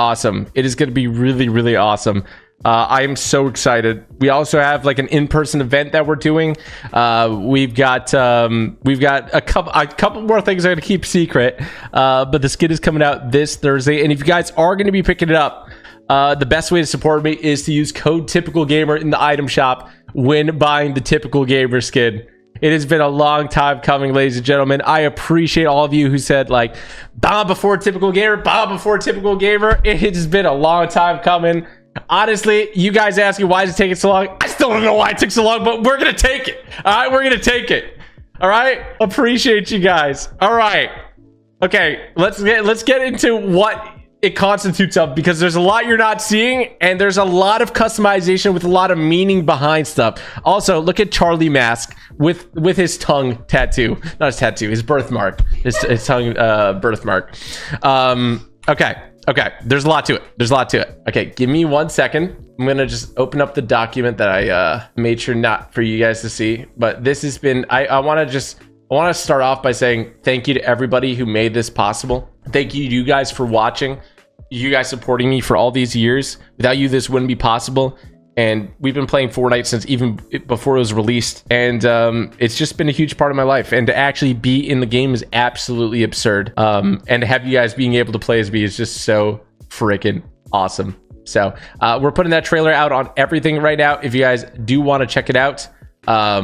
awesome. It is going to be really, really awesome. I am so excited. We also have like an in-person event that we're doing. We've got a couple more things I'm going to keep secret. But the skin is coming out this Thursday, and if you guys are going to be picking it up, the best way to support me is to use code TypicalGamer in the item shop when buying the Typical Gamer skin. It has been a long time coming, ladies and gentlemen. I appreciate all of you who said, like, bow before Typical Gamer, bow before Typical Gamer. It has been a long time coming. Honestly, you guys asking why is it taking so long? I still don't know why it took so long, but we're going to take it. All right, we're going to take it. All right? Appreciate you guys. All right. Okay, let's get into what it constitutes of, because there's a lot you're not seeing, and there's a lot of customization with a lot of meaning behind stuff. Also, look at Charlie Mask with his tongue tattoo. Not his tattoo, his birthmark. His tongue birthmark. Okay, there's a lot to it. Okay, give me 1 second. I'm gonna just open up the document that I made sure not for you guys to see, but this has been, I want to start off by saying thank you to everybody who made this possible. Thank you to you guys for watching, you guys supporting me for all these years. Without you, this wouldn't be possible. And we've been playing Fortnite since even before it was released. And it's just been a huge part of my life. And to actually be in the game is absolutely absurd. And to have you guys being able to play as me is just so freaking awesome. So we're putting that trailer out on everything right now. If you guys do want to check it out, let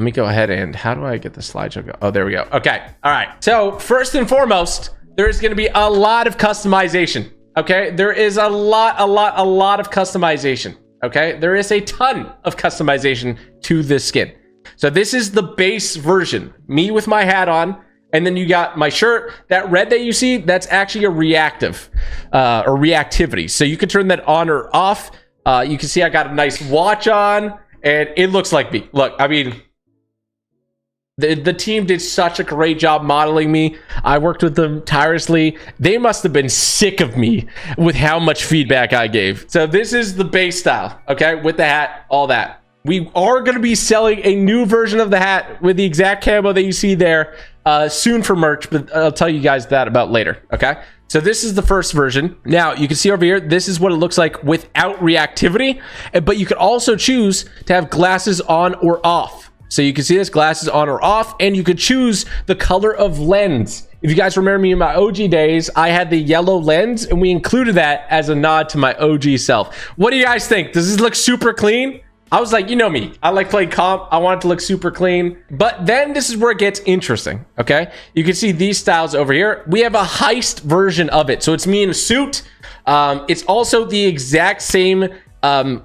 me go ahead and how do I get the slideshow go? Oh, there we go. Okay. All right. So first and foremost, there's going to be a lot of customization. Okay. There is a lot of customization. Okay. There is a ton of customization to this skin. So this is the base version, me with my hat on. And then you got my shirt. That red that you see, that's actually a reactive or reactivity. So you can turn that on or off. You can see I got a nice watch on and it looks like me. Look, I mean, the team did such a great job modeling me. I worked with them tirelessly. They must have been sick of me with how much feedback I gave. So this is the base style, okay? With the hat, all that. We are going to be selling a new version of the hat with the exact camo that you see there soon for merch, but I'll tell you guys that about later, okay? So this is the first version. Now, you can see over here, this is what it looks like without reactivity, but you could also choose to have glasses on or off. So you can see this, glasses on or off, and you could choose the color of lens. If you guys remember me in my OG days, I had the yellow lens, and we included that as a nod to my OG self. What do you guys think? Does this look super clean? I was like, you know me, I like playing comp. I want it to look super clean. But then this is where it gets interesting, okay? You can see these styles over here. We have a heist version of it. So it's me in a suit. It's also the exact same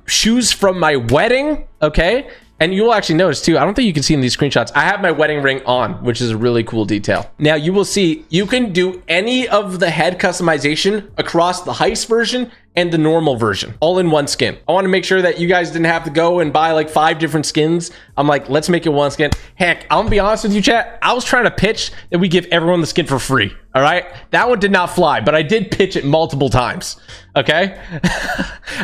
shoes from my wedding, okay? And you'll actually notice too, I don't think you can see in these screenshots, I have my wedding ring on, which is a really cool detail. Now you will see, you can do any of the head customization across the heist version and the normal version, all in one skin. I want to make sure that you guys didn't have to go and buy like 5 different skins. I'm like, let's make it one skin. Heck, I'm gonna be honest with you, chat. I was trying to pitch that we give everyone the skin for free. All right. That one did not fly, but I did pitch it multiple times. Okay.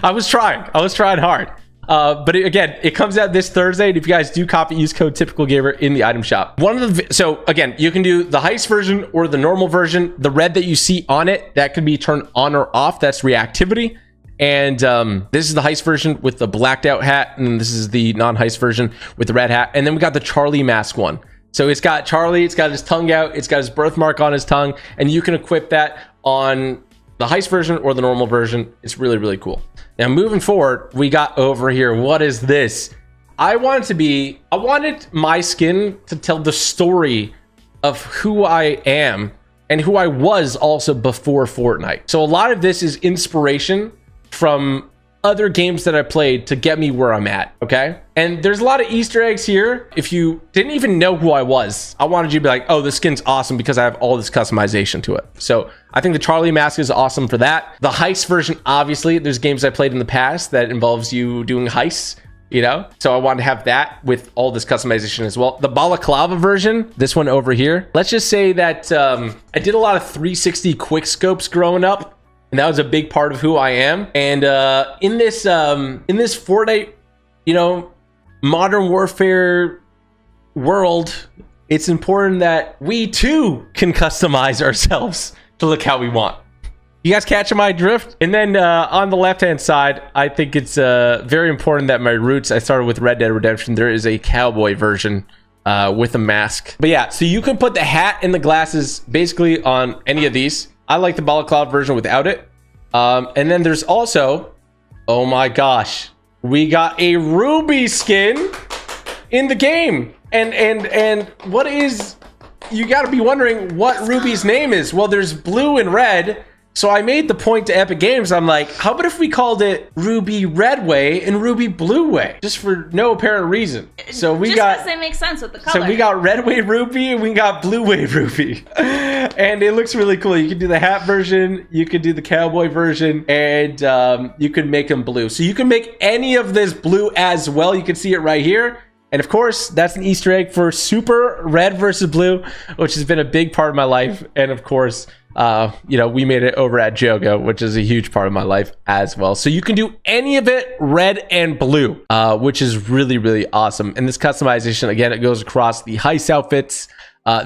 I was trying hard. But again, it comes out this Thursday, and if you guys do copy, use code TypicalGamer in the item shop. So again, you can do the heist version or the normal version. The red that you see on it, that can be turned on or off. That's reactivity. And this is the heist version with the blacked out hat, and this is the non-heist version with the red hat. And then we got the Charlie Mask one. So it's got Charlie, it's got his tongue out, it's got his birthmark on his tongue, and you can equip that on the heist version or the normal version. It's really, really cool. Now moving forward, we got over here, what is this? I wanted my skin to tell the story of who I am and who I was also before Fortnite. So a lot of this is inspiration from other games that I played to get me where I'm at, okay? And there's a lot of Easter eggs here. If you didn't even know who I was, I wanted you to be like, oh, this skin's awesome because I have all this customization to it. So I think the Charlie Mask is awesome for that. The heist version, obviously, there's games I played in the past that involves you doing heists, you know? So I wanted to have that with all this customization as well. The balaclava version, this one over here. Let's just say that I did a lot of 360 quick scopes growing up. And that was a big part of who I am. And in this Fortnite, you know, modern warfare world, it's important that we too can customize ourselves to look how we want. You guys catching my drift? And then on the left-hand side, I think it's very important that my roots, I started with Red Dead Redemption. There is a cowboy version with a mask. But yeah, so you can put the hat and the glasses basically on any of these. I like the balaclava version without it. And then there's also, oh my gosh, we got a Ruby skin in the game. And what is, you got to be wondering what Ruby's name is. Well, there's blue and red. So I made the point to Epic Games. I'm like, how about if we called it Ruby Red Way and Ruby Blue Way? Just for no apparent reason. So we got... Just because they make sense with the color. So we got Red Way Ruby and we got Blue Way Ruby. And it looks really cool. You can do the hat version. You could do the cowboy version. And you could make them blue. So you can make any of this blue as well. You can see it right here. And of course, that's an Easter egg for Super Red versus Blue, which has been a big part of my life. And of course... you know, we made it over at Jogo, which is a huge part of my life as well. So you can do any of it red and blue, which is really, really awesome. And this customization, again, it goes across the heist outfits.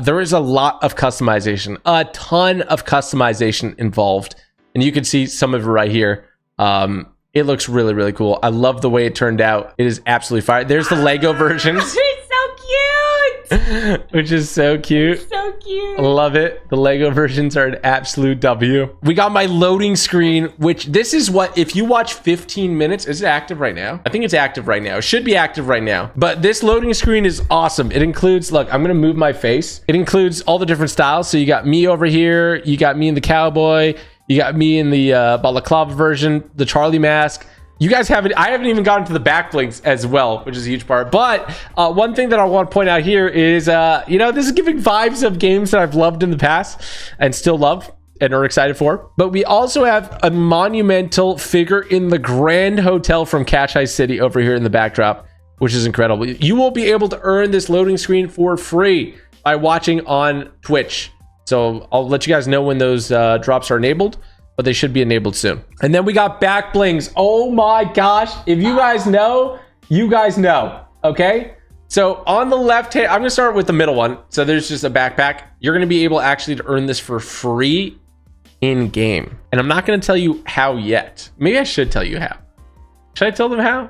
There is a lot of customization, a ton of customization involved. And you can see some of it right here. It looks really, really cool. I love the way it turned out. It is absolutely fire. There's the Lego versions. Which is so cute. So cute. Love it. The Lego versions are an absolute W. We got my loading screen, which this is what, if you watch 15 minutes, is it active right now? I think it's active right now. It should be active right now. But this loading screen is awesome. It includes, look, I'm going to move my face. It includes all the different styles. So you got me over here. You got me in the cowboy. You got me in the balaclava version, the Charlie mask. You guys haven't, I haven't even gotten to the back blinks as well, which is a huge part. But one thing that I want to point out here is, you know, this is giving vibes of games that I've loved in the past and still love and are excited for. But we also have a monumental figure in the Grand Hotel from Catch Heist City over here in the backdrop, which is incredible. You will be able to earn this loading screen for free by watching on Twitch. So I'll let you guys know when those drops are enabled, but they should be enabled soon. And then we got back blings. Oh my gosh. If you guys know, you guys know. Okay. So on the left hand, I'm going to start with the middle one. So there's just a backpack. You're going to be able actually to earn this for free in game. And I'm not going to tell you how yet. Maybe I should tell you how. Should I tell them how?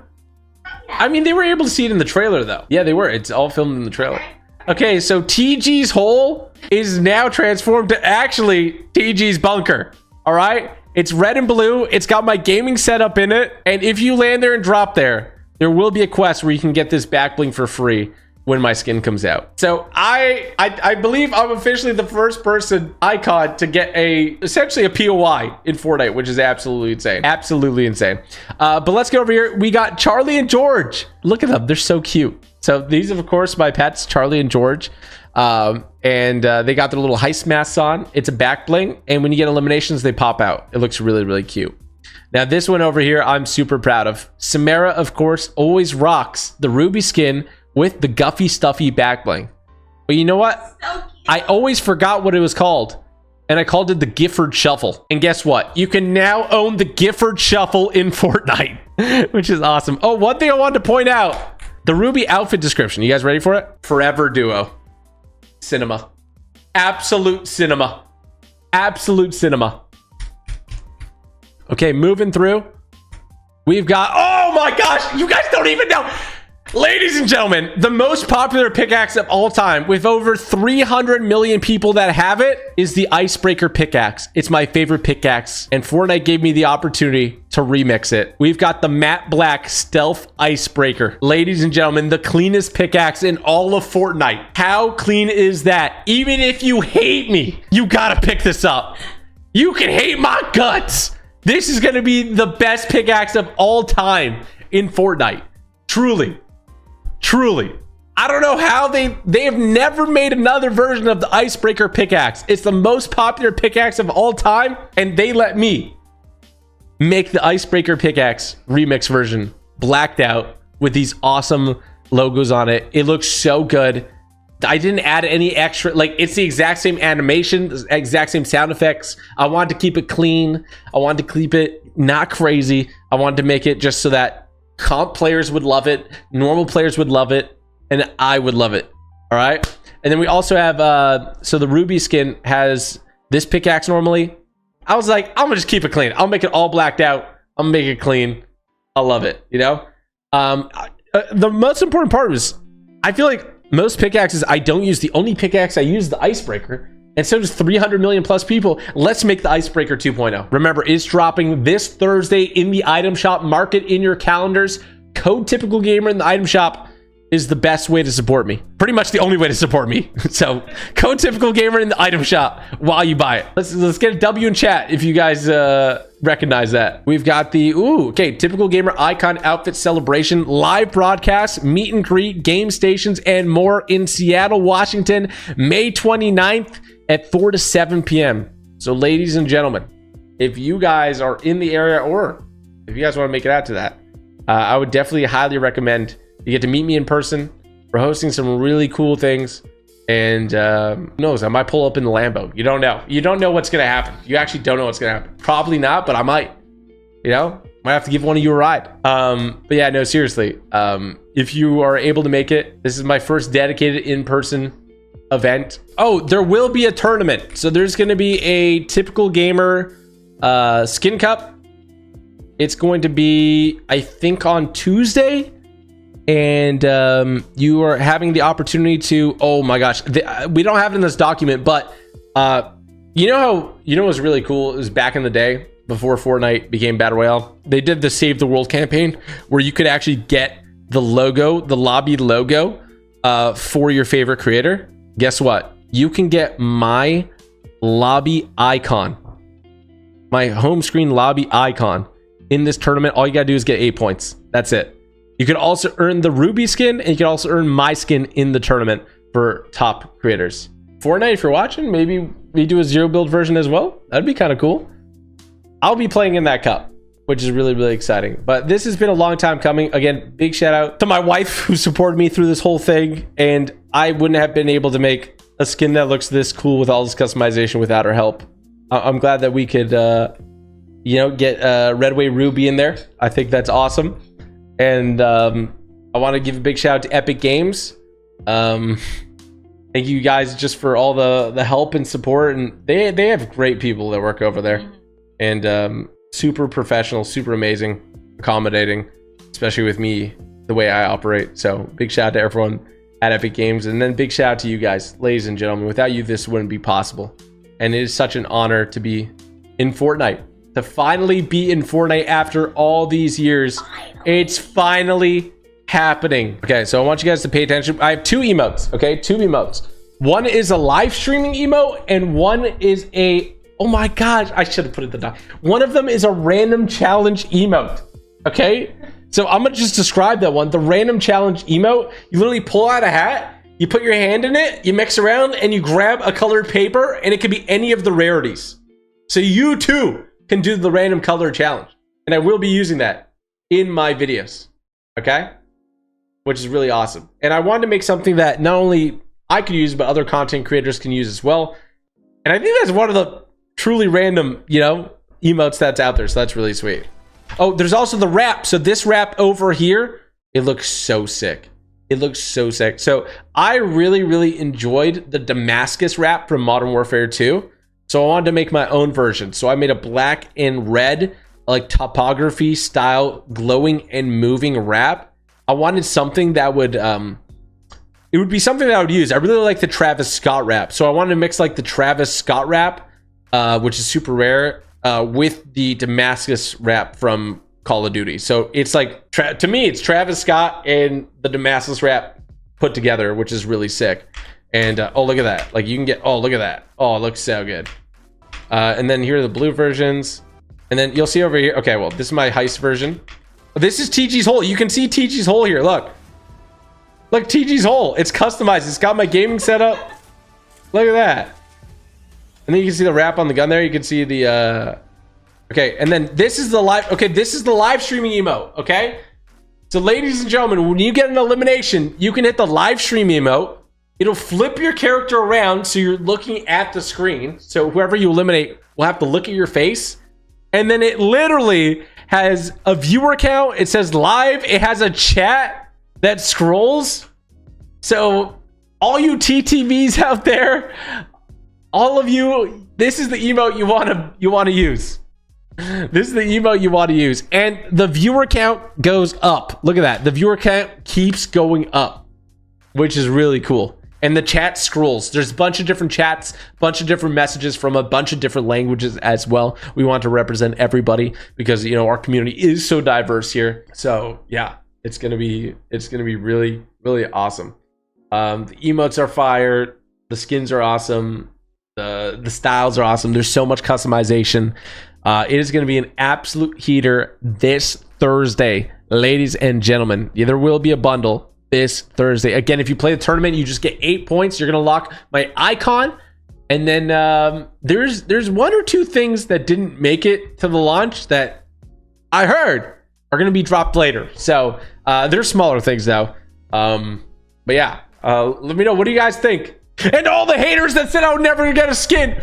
I mean, they were able to see it in the trailer though. Yeah, they were. It's all filmed in the trailer. Okay. So TG's hole is now transformed to actually TG's bunker. All right, it's red and blue. It's got my gaming setup in it. And if you land there and drop there, there will be a quest where you can get this back bling for free when my skin comes out. So I believe I'm officially the first person icon to get essentially a POI in Fortnite, which is absolutely insane. Absolutely insane. But let's go over here. We got Charlie and George. Look at them. They're so cute. So these are, of course, my pets, Charlie and George. And they got their little heist masks on. It's a back bling, and when you get eliminations, they pop out. It looks really, really cute. Now this one over here, I'm super proud of. Samara, of course, always rocks the ruby skin with the Guffy Stuffy back bling. But you know what? So cute. I always forgot what it was called, and I called it the Gifford Shuffle. And guess what? You can now own the Gifford Shuffle in Fortnite, which is awesome. Oh, one thing I wanted to point out, the Ruby outfit description. You guys ready for it? Forever duo. Cinema. Absolute cinema. Absolute cinema. Okay, moving through. We've got, oh my gosh, you guys don't even know. Ladies and gentlemen, the most popular pickaxe of all time with over 300 million people that have it is the Icebreaker pickaxe. It's my favorite pickaxe, and Fortnite gave me the opportunity to remix it. We've got the matte black stealth Icebreaker. Ladies and gentlemen, the cleanest pickaxe in all of Fortnite. How clean is that? Even if you hate me, you gotta pick this up. You can hate my guts. This is gonna be the best pickaxe of all time in Fortnite. Truly. Truly. I don't know how they have never made another version of the Icebreaker pickaxe. It's the most popular pickaxe of all time, and they let me make the Icebreaker pickaxe remix version blacked out with these awesome logos on it. It looks so good. I didn't add any extra, like it's the exact same animation, the exact same sound effects. I wanted to keep it clean. I wanted to keep it not crazy. I wanted to make it just so that comp players would love it, normal players would love it, and I would love it. All right. And then we also have so the ruby skin has this pickaxe normally, I was like, I'm gonna just keep it clean. I'll make it all blacked out. I'm gonna make it clean. I love it, you know? The most important part was, I feel like most pickaxes I don't use. The only pickaxe I use is the icebreaker. And so does 300 million plus people. Let's make the icebreaker 2.0. Remember, it's dropping this Thursday in the item shop. Mark it in your calendars. Code TypicalGamer in the item shop is the best way to support me. Pretty much the only way to support me. So code TypicalGamer in the item shop while you buy it. Let's get a W in chat if you guys recognize that. We've got the Typical Gamer icon outfit celebration, live broadcast, meet and greet, game stations, and more in Seattle, Washington, May 29th at 4 to 7 p.m. So ladies and gentlemen, if you guys are in the area, or if you guys want to make it out to that, I would definitely highly recommend you get to meet me in person. We're hosting some really cool things, and who knows, I might pull up in the Lambo. You don't know. You don't know what's gonna happen. You actually don't know what's gonna happen. Probably not, but I might. You know, might have to give one of you a ride. But yeah, no, seriously. If you are able to make it, this is my first dedicated in-person event. Oh, there will be a tournament. So there's gonna be a Typical Gamer skin cup. It's going to be, I think, on Tuesday. And you are having the opportunity to, oh my gosh, we don't have it in this document, but you know what's really cool is back in the day before Fortnite became Battle Royale, they did the Save the World campaign where you could actually get the logo, the lobby logo for your favorite creator. Guess what? You can get my lobby icon, my home screen lobby icon in this tournament. All you gotta do is get 8 points. That's it. You can also earn the Ruby skin, and you can also earn my skin in the tournament for top creators. Fortnite, if you're watching, maybe we do a zero build version as well. That'd be kind of cool. I'll be playing in that cup, which is really, really exciting. But this has been a long time coming. Again, big shout out to my wife who supported me through this whole thing. And I wouldn't have been able to make a skin that looks this cool with all this customization without her help. I'm glad that we could, get Redway Ruby in there. I think that's awesome. And I want to give a big shout out to Epic Games. Thank you guys just for all the help and support. And they have great people that work over there. And super professional, super amazing, accommodating, especially with me, the way I operate. So big shout out to everyone at Epic Games. And then big shout out to you guys, ladies and gentlemen. Without you, this wouldn't be possible. And it is such an honor to be in Fortnite. To finally be in Fortnite after all these years. It's finally happening. Okay, so I want you guys to pay attention. I have two emotes, okay? Two emotes. One is a live streaming emote, and one is a, oh my gosh, I should have put it in the doc. One of them is a random challenge emote, okay? So I'm gonna just describe that one. The random challenge emote, you literally pull out a hat, you put your hand in it, you mix around, and you grab a colored paper, and it could be any of the rarities. So you too can do the random color challenge. And I will be using that in my videos, okay? Which is really awesome. And I wanted to make something that not only I could use, but other content creators can use as well. And I think that's one of the truly random, emotes that's out there. So that's really sweet. Oh, there's also the wrap. So this wrap over here, it looks so sick. It looks so sick. So I really, really enjoyed the Damascus wrap from Modern Warfare 2. So I wanted to make my own version. So I made a black and red, like topography style, glowing and moving wrap. I wanted something that would, it would be something that I would use. I really like the Travis Scott wrap. So I wanted to mix like the Travis Scott wrap, which is super rare, with the Damascus wrap from Call of Duty. So it's like, to me, it's Travis Scott and the Damascus wrap put together, which is really sick. And oh, look at that. Like you can get, oh, look at that. Oh, it looks so good. And then here are the blue versions. And then you'll see over here. Okay, well, this is my heist version. This is TG's hole. You can see TG's hole here. Look. Look, TG's hole. It's customized. It's got my gaming setup. Look at that. And then you can see the wrap on the gun there. You can see the... Okay, and then this is the live... Okay, this is the live streaming emote, okay? So, ladies and gentlemen, when you get an elimination, you can hit the live stream emote. It'll flip your character around so you're looking at the screen. So whoever you eliminate will have to look at your face. And then it literally has a viewer count. It says live. It has a chat that scrolls. So all you TTVs out there, all of you, This is the emote you want to use. This is the emote you want to use. And the viewer count goes up. Look at that. The viewer count keeps going up, which is really cool. And the chat scrolls. There's a bunch of different chats, bunch of different messages from a bunch of different languages as well. We want to represent everybody because, you know, our community is so diverse here. So yeah, it's gonna be really, really awesome. The emotes are fire. The skins are awesome. The styles are awesome. There's so much customization. It is going to be an absolute heater this Thursday, ladies and gentlemen. Yeah, there will be a bundle this Thursday. Again, if you play the tournament, you just get 8 points. You're going to lock my icon. And then there's one or two things that didn't make it to the launch that I heard are going to be dropped later. So they're smaller things though. But yeah, let me know. What do you guys think? And all the haters that said I would never get a skin.